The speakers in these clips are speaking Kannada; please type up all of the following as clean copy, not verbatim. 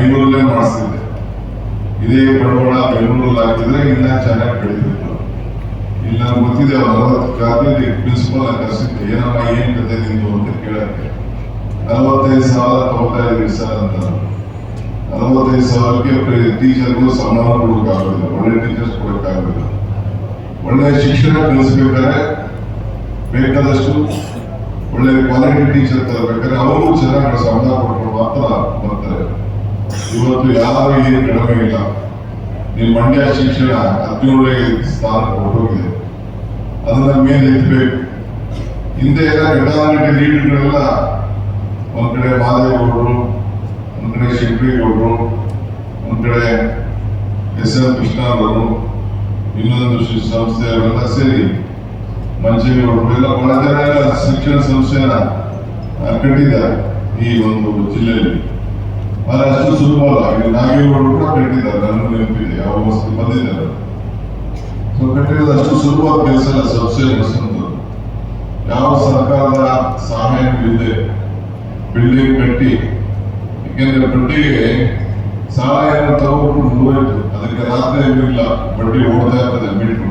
ಬೆಂಗಳೂರಲ್ಲೇ ಮಾಡಿಸ್ತಿದ್ದೆ. ಇದೇ ಬಂಡವಾಳ ಬೆಂಗಳೂರಲ್ಲಿ ಹಾಕಿದ್ರೆ ಇನ್ನ ಚೆನ್ನಾಗಿ ಬೆಳೀತಿತ್ತು. ಇಲ್ಲಿ ನನಗೆ ಗೊತ್ತಿದೆ, ಅವ್ರು 40 ಕಾಲೇಜ್ ಪ್ರಿನ್ಸಿಪಲ್ ಕರೆಸಿದ್ದೆ, ಏನಮ್ಮ ಏನ್ ಕತೆ ನಿಂದು ಅಂತ ಕೇಳಕ್ಕೆ. 45,000 ತಗೋತಾ ಇದೀವಿ ಸರ್ ಅಂತ. 45,000ಕ್ಕೆ ಟೀಚರ್ಗಳು ಸಂಬಳ ಕೊಡೋಕ್ಕಾಗೋದಿಲ್ಲ, ಒಳ್ಳೆ ಟೀಚರ್ಸ್ ಕೊಡೋಕ್ಕಾಗೋದಿಲ್ಲ. ಒಳ್ಳೆ ಶಿಕ್ಷಣ ಕಲಿಸ್ಬೇಕಾದ್ರೆ ಬೇಕಾದಷ್ಟು ಒಳ್ಳೆ ಕ್ವಾಲಿಟಿ ಟೀಚರ್ ತರಬೇಕಾದ್ರೆ ಅವರು ಚೆನ್ನಾಗಿ ಸಂಬಳ ಕೊಟ್ಟರು ಮಾತ್ರ ಬರ್ತಾರೆ. ಇವತ್ತು ಯಾರು ಏನು ಕಡಿಮೆ ಇಲ್ಲ. ನಿಮ್ಮ ಮಂಡ್ಯ ಶಿಕ್ಷಣ 17ನೇ ಸ್ಥಾನ ಕೊಟ್ಟೋಗಿದೆ. ಅದನ್ನ ಮೇಲೆ ಎತ್ತಬೇಕು. ಹಿಂದೆ ಎಲ್ಲ ಘಟಾನುಘಟಿ ಲೀಡರ್ಗಳೆಲ್ಲ ಒಂದ್ ಕಡೆ ಮಾದೇಗೌಡರು, ಒಂದ್ ಕಡೆ ಶಿಲ್ಪೇಗೌಡರು, ಒಂದ್ ಕಡೆ ಎಸ್.ಎಲ್. ಕೃಷ್ಣರವರು, ಇನ್ನೊಂದು ಸಂಸ್ಥೆಯವರೆಲ್ಲ ಸೇರಿ ಮಂಚೇಗೌಡರು ಎಲ್ಲ ಬಹಳ ಜನ ಎಲ್ಲ ಶಿಕ್ಷಣ ಸಂಸ್ಥೆಯನ್ನ ಕಟ್ಟಿದ್ದಾರೆ ಈ ಒಂದು ಜಿಲ್ಲೆಯಲ್ಲಿ. ಆದ್ರೆ ಅಷ್ಟು ಸುಲಭ ಅಲ್ಲ. ಈಗ ನಾಗೇಗೌಡರು ಕೂಡ ಕಟ್ಟಿದ್ದಾರೆ, ನನಗೂ ನೆನಪಿದೆ, ಯಾವ ವಸ್ತು ಬಂದಿದ್ದಾರೆ. ಸೊ ಕಟ್ಟಿರೋದು ಅಷ್ಟು ಸುಲಭವಾದ ಕೆಲಸ ಅಲ್ಲ ಸಂಸ್ಥೆ ನಡೆಸುವಂಥದ್ದು. ಯಾವ ಸರ್ಕಾರದ ಸಹಾಯವಿಲ್ಲದೆ ಬಿಲ್ಡಿಂಗ್ ಕಟ್ಟಿ, ಯಾಕೆಂದ್ರೆ ಬಡ್ಡಿಗೆ ಸಾಲ ಏನೋ ತಗೊಂಡು ಮುಗಿದೋಯ್ತು, ಅದಕ್ಕೆ ರಾತ್ರಿ ಇಲ್ಲ, ಬಡ್ಡಿ ಓಡ್ತಾ ಇರ್ತದೆ ಮೀಟ್ರು.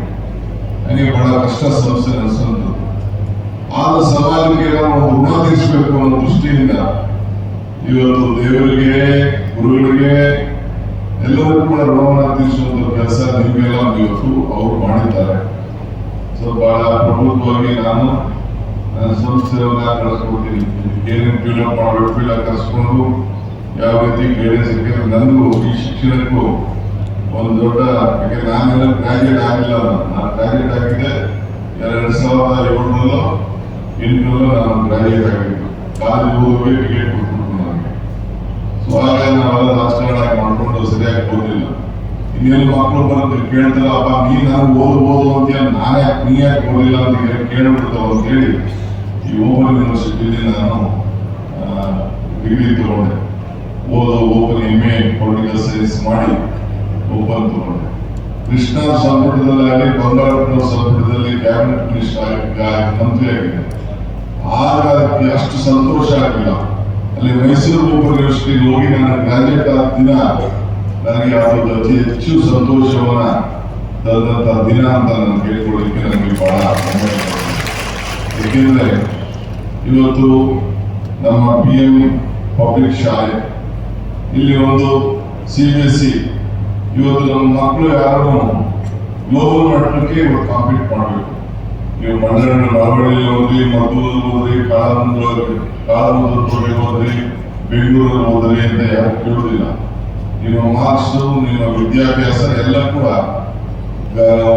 ಹಂಗೆ ಬಹಳ ಕಷ್ಟ ಸಂಸ್ಥೆ ನಡೆಸುವಂಥದ್ದು. ಆದ ಸಮಾಜಕ್ಕೆ ನಾವು ಋಣ ತೀರಿಸಬೇಕು ಅನ್ನೋ ದೃಷ್ಟಿಯಿಂದ ಇವತ್ತು ದೇವರಿಗೆ, ಗುರುಗಳಿಗೆ ಎಲ್ಲರೂ ಕೂಡ ಋಣವನ್ನು ತೀರಿಸುವಂತ ಕೆಲಸ ನಿಮಗೆಲ್ಲ ಇವತ್ತು ಅವರು ಮಾಡಿದ್ದಾರೆ. ಸೊ ಬಹಳ ಪ್ರಭುತ್ವವಾಗಿ ನಾನು ನನ್ನ ಸಂಸ್ಥೆಯನ್ನ ಕಳಿಸ್ಕೊಡ್ತೀನಿ. ಏನೇನು ಫಿಲ್ಅಪ್ ಮಾಡಬೇಕು ಫಿಲ್ಅಪ್ ಕರೆಸ್ಕೊಂಡು ಯಾವ ರೀತಿ ಗೈಡೆನ್ಸ್ ಸಿಕ್ಕ. ನನಗೂ ಈ ಶಿಕ್ಷಣಕ್ಕೂ ಒಂದು ದೊಡ್ಡ, ಯಾಕಂದ್ರೆ ನಾನೆಲ್ಲ ಗ್ರಾಜುಯೇಟ್ ಆಗಿಲ್ಲ. ನಾನು ಗ್ರಾಜುಯೇಟ್ ಆಗಿದ್ದೆ 2007ರಲ್ಲೋ 8ರಲ್ಲೋ ನಾನು ಗ್ರಾಜುಯೇಟ್ ಆಗಿದ್ದು. ಕಾಲೇಜ್ ಹೋಗೋಕೆ ಟಿಕೆಟ್ ಕೊಟ್ಬಿಟ್ಟು ನನಗೆ. ಸೊ ಆಗ ನಾವೆಲ್ಲ ರಾಜಕಾರಣ ಮಾಡ್ಕೊಂಡು ಸರಿಯಾಗಿ ಓದಿಲ್ಲ. ಇನ್ನೇನು ಮಕ್ಕಳು ಬರೋದು ಕೇಳ್ತಾರ, ಅಪ್ಪ ನೀ ನಾನು ಓದು ಅಂತ ನಾನೇ ನೀ ಯಾಕೆ ಓದಿಲ್ಲ ಅಂತ ಕೇಳ್ಬಿಡ್ತಾವ ಅಂತ ಹೇಳಿ ಈ ಓಪನ್ ಯೂನಿವರ್ಸಿಟಿಲಿ ನಾನು ಡಿಗ್ರಿ ತಗೊಂಡೆ. ಓಪನ್ MA ಪೊಲಿಟಿಕಲ್ ಸೈನ್ಸ್ ಮಾಡಿ ಓಪನ್ ತಗೊಂಡೆ. ಕೃಷ್ಣ ಸಂಪುಟದಲ್ಲಿ, ಬಂಗಾರಪ್ಪನ ಸಂಪುಟದಲ್ಲಿ ಕ್ಯಾಬಿನೆಟ್ ಮಿನಿಸ್ಟರ್ ಮಂತ್ರಿ ಆಗಿದೆ. ಆಗ ಅದಕ್ಕೆ ಅಷ್ಟು ಸಂತೋಷ ಆಗಿಲ್ಲ. ಅಲ್ಲಿ ಮೈಸೂರು ಓಪನ್ ಯೂನಿವರ್ಸಿಟಿಗೆ ಹೋಗಿ ನಾನು ಗ್ರಾಜುಯೇಟ್ ಆದ ದಿನ ನನಗೆ ಅದು ಅತಿ ಹೆಚ್ಚು ಸಂತೋಷವನ್ನ ತದಂತ ದಿನ ಅಂತ ನಾನು ಕೇಳ್ಕೊಳ್ಳಿಕ್ಕೆ ನನಗೆ ಬಹಳ ಹೆಮ್ಮೆ. ಏಕೆಂದ್ರೆ ಇವತ್ತು ನಮ್ಮ PM ಪಬ್ಲಿಕ್ ಶಾಲೆ, ಇಲ್ಲಿ ಒಂದು CBSE, ಇವತ್ತು ನಮ್ಮ ಮಕ್ಕಳು ಯಾರು ಗ್ಲೋಬಲ್ ಮಟ್ಟಕ್ಕೆ ಇವತ್ತು ಕಾಂಪೀಟ್ ಮಾಡಬೇಕು. ನೀವು ಮಂಡ್ಯ ಮಳವಳ್ಳಿ ಹೋದ್ರಿ, ಮದ್ದೂರಲ್ಲಿ ಹೋದ್ರಿ, ಕಾಳಮುದ್ದಲ್ಲಿ ಹೋದ್ರಿ, ಬೆಂಗಳೂರಲ್ಲಿ ಹೋದ್ರಿ ಅಂತ ಯಾರು ಕೇಳುವುದಿಲ್ಲ. ನಿಮ್ಮ ಮಾರ್ಕ್ಸ್, ನಿಮ್ಮ ವಿದ್ಯಾಭ್ಯಾಸ ಎಲ್ಲ ಕೂಡ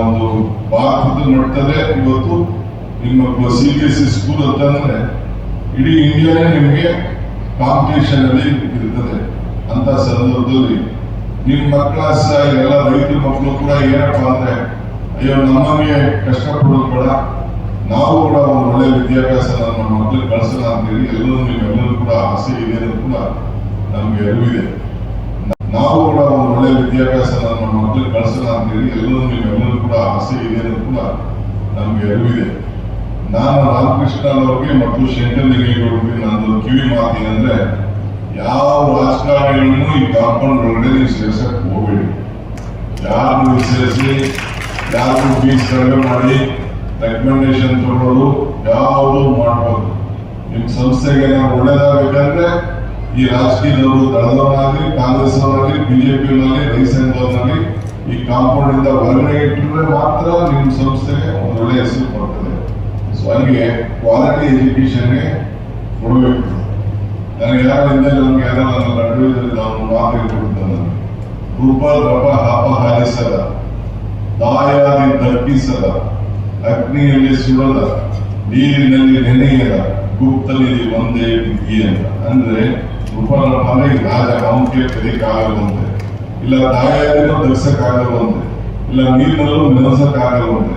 ಒಂದು ಭಾರತದ ಮಟ್ಟದಲ್ಲೇ ಇವತ್ತು ನಿಮ್ಮ CBSE ಸ್ಕೂಲ್ ಅಂತಂದ್ರೆ ಇಡೀ ಇಂಡಿಯಾನೇ ನಿಮಗೆ ಕಾಂಪಿಟೇಷನ್ ಅಲ್ಲಿ ಇರ್ತದೆ. ಅಂತ ಸಂದರ್ಭದಲ್ಲಿ ನಿಮ್ಮ ಮಕ್ಕಳ ಎಲ್ಲ ರೈತರ ಮಕ್ಕಳು ಕೂಡ ಏನಪ್ಪಾ ಅಂದ್ರೆ, ಅಯ್ಯೋ ನಮಗೆ ಕಷ್ಟಪಡೋದು ಬೇಡ, ನಾವು ಕೂಡ ಒಂದು ಒಳ್ಳೆ ವಿದ್ಯಾಭ್ಯಾಸ ನಮ್ಮ ಮಕ್ಕಳಿಗೆ ಕಳಿಸೋಣ ಅಂತೇಳಿ ನೀವೆಲ್ಲರೂ ಕೂಡ ಆಸೆ ಇದೆ ಅನ್ನೋದು ಕೂಡ ನಮ್ಗೆ ಅರಿವಿದೆ. ನಾವು ಕೂಡ ಒಂದು ಒಳ್ಳೆ ವಿದ್ಯಾಭ್ಯಾಸ ನಮ್ಮ ಮಕ್ಕಳಿಗೆ ಕಳಿಸೋಣ ಅಂತೇಳಿ ನೀವೆಲ್ಲರೂ ಕೂಡ ಆಸೆ ಇದೆ ಅನ್ನೋದು ಕೂಡ ನಮ್ಗೆ ಅರಿವಿದೆ. ನಾನು ರಾಮಕೃಷ್ಣ ಅವರಿಗೆ ಮತ್ತು ಶಂಕರಲಿಂಗೇಗೌಡರಿಗೆ ನಂದು ಕಿವಿ ಮಾತು ಏನಂದ್ರೆ, ಯಾವ ರಾಜಕಾರಣಿಗಳನ್ನು ಈ ಕಾಂಪೌಂಡ್ ಒಳಗಡೆ ನೀವು ಸೇರ್ಸಕ್ ಹೋಗಬೇಡಿ. ಯಾರನ್ನು ಸೇರಿಸಿ, ಯಾರು ಫೀಸ್ ಕಡಿಮೆ ಮಾಡಿ ರೆಕಮೆಂಡೇಶನ್ ತಗೊಳ್ಳೋದು ಯಾವುದು ಮಾಡಬಹುದು. ನಿಮ್ ಸಂಸ್ಥೆಗೆ ನಾವು ಒಳ್ಳೇದಾಗಬೇಕಂದ್ರೆ ಈ ರಾಜಕೀಯದವರು, ದಳದವರಾಗಲಿ, ಕಾಂಗ್ರೆಸ್ ಅವರಾಗಲಿ, BJP-ಯವರಾಗಲಿ, ರೈತರವರಾಗಲಿ ಈ ಕಾಂಪೌಂಡ್ ಇಂದ ಹೊರಗಡೆ ಇಟ್ಟರೆ ಮಾತ್ರ ನಿಮ್ಮ ಸಂಸ್ಥೆಗೆ ಒಂದು ಒಳ್ಳೆಯ ಹೆಸರು ಬರ್ತದೆ. ಸೊ ಹಾಗೆ ಕ್ವಾಲಿಟಿ ಎಜುಕೇಶನ್ಗೆ ಕೊಡಬೇಕು. ನನಗೆ ಯಾರಿಂದ ನಮ್ಗೆ ಯಾರೋ ನನ್ನ ಅಡ್ವೈಸರ್ ನಾವು ಮಾತು ಕೊಡ್ತಾನೆ, ರೂಪ ರಪ ಹಾಪ ಹಾರಿಸದ, ದಾಯಾದಿ ದರ್ಪಿಸದ, ಅಗ್ನಿಯಲ್ಲಿ ಸುಡದ, ನೀರಿನಲ್ಲಿ ನೆನೆಯದ, ಗುಪ್ತನಿಧಿ ಒಂದೇ ವಿಧಿ ಅಂತ. ಅಂದ್ರೆ ರೂಪ ರಪ ಅಂದ್ರೆ ರಾಜ ಅವನಿಗೆ ಕಲಿಯಕ್ಕಾಗಲ್ವಂತೆ, ಇಲ್ಲ ದಾಯಾದಿನೂ ಧರಿಸಕ್ಕಾಗಲ್ವಂತೆ, ಇಲ್ಲ ನೀರಿನಲ್ಲೂ ನೆನೆಸಕ್ಕಾಗಲ್ವಂತೆ,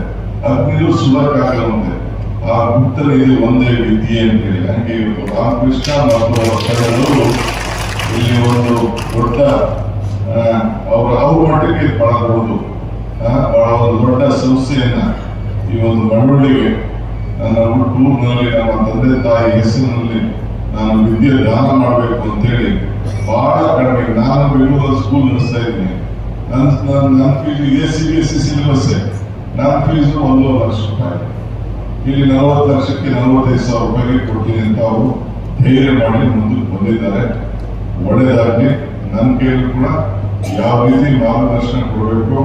ಅಗ್ನಿಯೂ ಸುಡಕ್ಕಾಗಲ್ವಂತೆ. ಆ ಗುಪ್ತನಿಧಿ ಒಂದೇ ವಿಧಿ ಅಂತೇಳಿ. ಹಂಗೆ ಇವತ್ತು ರಾಮಕೃಷ್ಣ ಮತ್ತು ವರ್ಷಗಳು ಇಲ್ಲಿ ಒಂದು ದೊಡ್ಡ ಅವ್ರ ಮಟ್ಟಿಗೆ ಬಹಳ ದೊಡ್ಡದು, ಬಹಳ ಒಂದು ದೊಡ್ಡ ಸಂಸ್ಥೆಯನ್ನ ಈ ಒಂದು ಮಳವಳ್ಳಿಗೆ ನನ್ನ ಹುಟ್ಟೂರಿನಲ್ಲಿ ನಮ್ಮ ತಂದೆ ತಾಯಿ ಹೆಸರಿನಲ್ಲಿ ನಾನು ವಿದ್ಯೆ ದಾನ ಮಾಡಬೇಕು ಅಂತೇಳಿ ಬಹಳ ಕಡಿಮೆ. ನಾನು ಬೆಂಗಳೂರಲ್ಲಿ ಸ್ಕೂಲ್ ನಡೆಸ್ತಾ ಇದ್ದೀನಿ. ನನ್ನ ಫೀಸ್ ಇದೆ CBSE ಸಿಲೆಬಸ್ಸೇ. ನನ್ನ ಫೀಸು 1.5 ಲಕ್ಷ ರೂಪಾಯಿ. ಇಲ್ಲಿ 40 ಲಕ್ಷಕ್ಕೆ 45,000 ರೂಪಾಯಿಗೆ ಕೊಡ್ತೀನಿ ಅಂತ ಅವರು ಧೈರ್ಯ ಮಾಡಿ ಮುಂದಕ್ಕೆ ಬಂದಿದ್ದಾರೆ. ಒಳ್ಳೆಯದಾಗಿ ನನ್ನ ಕೈಯಲ್ಲಿ ಕೂಡ ಯಾವ ರೀತಿ ಮಾರ್ಗದರ್ಶನ ಕೊಡಬೇಕು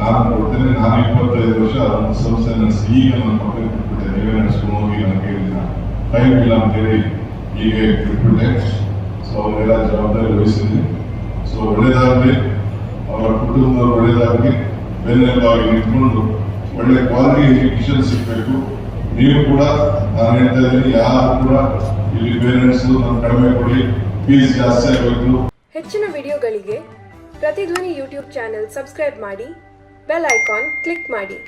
ನಾನು ಕೊಡ್ತೇನೆ. ನಾನು 25 ವರ್ಷ ಒಂದು ಸಂಸ್ಥೆ ನಡೆಸಿ ಈಗ ನನ್ನ ಮಕ್ಕಳಿಗೆ ಬಿಟ್ಬಿಟ್ಟೆ. ನೀವೇ ನಡೆಸ್ಕೊಂಡು ಹೋಗಿ ನಾನು ಕೇಳಿದ ಟೈಮ್ ಇಲ್ಲ ಅಂತೇಳಿ ಈಗ ಬಿಟ್ಬಿಟ್ಟೆ. ಸೊ ಅವರೆಲ್ಲ ಜವಾಬ್ದಾರಿ ವಹಿಸಿದ್ವಿ. ಸೊ ಒಳ್ಳೇದಾಗಲಿ, ಅವರ ಕುಟುಂಬದವರು ಒಳ್ಳೇದಾಗಲಿ, ಬೆನ್ನೆಲುಬಾಗಿ ನಿಂತ್ಕೊಂಡು ಒಳ್ಳೆ ಕ್ವಾಲಿಟಿ ಎಜುಕೇಶನ್ ಸಿಗಬೇಕು. ನೀವು ಕೂಡ ನಾನು ಹೇಳ್ತಾ ಇದ್ದೀನಿ, ಯಾರು ಕೂಡ ಇಲ್ಲಿ ಪೇರೆಂಟ್ಸ್ ನಾನು ಕಡಿಮೆ ಕೊಡಿ, ಫೀಸ್ ಜಾಸ್ತಿ ಆಗಬೇಕು. ಹೆಚ್ಚಿನ ವಿಡಿಯೋಗಳಿಗೆ ಪ್ರತಿಧ್ವನಿ ಯೂಟ್ಯೂಬ್ ಚಾನೆಲ್ ಸಬ್ಸ್ಕ್ರೈಬ್ ಮಾಡಿ, ಬೆಲ್ ಐಕಾನ್ ಕ್ಲಿಕ್ ಮಾಡಿ.